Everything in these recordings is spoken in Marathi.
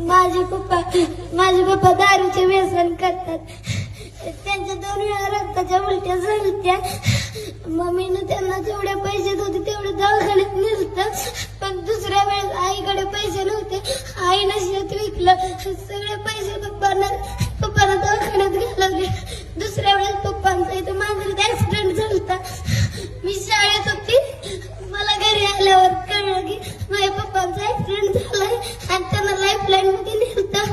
माझे पप्पा दारूचे व्यसन करतात. त्यांच्या 2 वेळा रक्ताच्या उलट्या झाल्या. मम्मीनं त्यांना जेवढे पैसे होते तेवढे दवाखान्यात नेलं, पण दुसऱ्या वेळेस आईकडे पैसे नव्हते. आईनं शेत विकलं. सगळे पैसे पप्पांना दवाखान्यात घालवले. दुसऱ्या वेळेस पप्पांचा इथं मांजरीत ऍक्सिडेंट झाला. मी शाळेत होती. मला घरी आल्यावर कळलं की माझ्या पप्पांचा ऍक्सिडेंट झालाय आणि त्यांना लाईफलाईन मध्ये नेलं.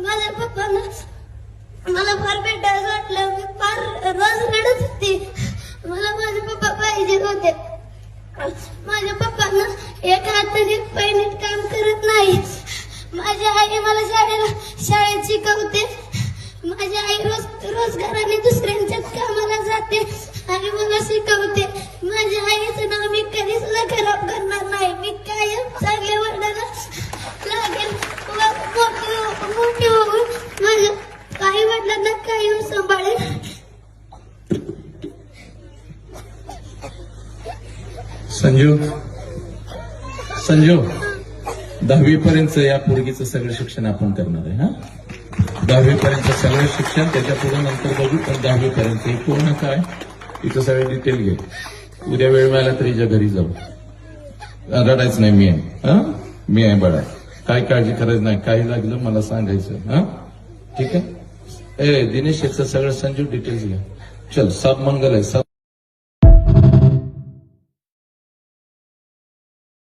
माझ्या पप्पांना मला फार भेटायचं वाटलं. मी फार रोज रडत होती. मला माझे पप्पा पाहिजे होते. माझ्या पप्पांना एक हाताने एक पाय नीट काम करत नाही. माझी आई मला शाळेत शिकवते. माझी आई रोजगाराने दुसऱ्यांच्याच कामाला जाते आणि मला शिकवते. माझ्या आईचं नाव मी कधी सुद्धा खराब करणार नाही. मी कायम चांगल्या वडिलांना लागेल. मोठी होऊन माझ्या काही वडिलांना कायम सांभाळेल. संजू 10वी पर्यंत या पोरगीचं सगळं शिक्षण आपण करणार आहे. 10वी पर्यंत सगळं शिक्षण, त्याच्या पुढे नंतर बघू. पण 10वी पर्यंत पूर्ण काय तिचं सगळं डिटेल घे. उद्या वेळ मिळाला तरी हिच्या घरी जाऊ. रडायचं नाही. मी आहे. मी आहे बाळा. काय काळजी करायचं नाही. काही लागलं मला सांगायचं. ठीक आहे. दिनेश याचं सगळं संजू डिटेल्स घ्या. चल. सब मंगल आहे.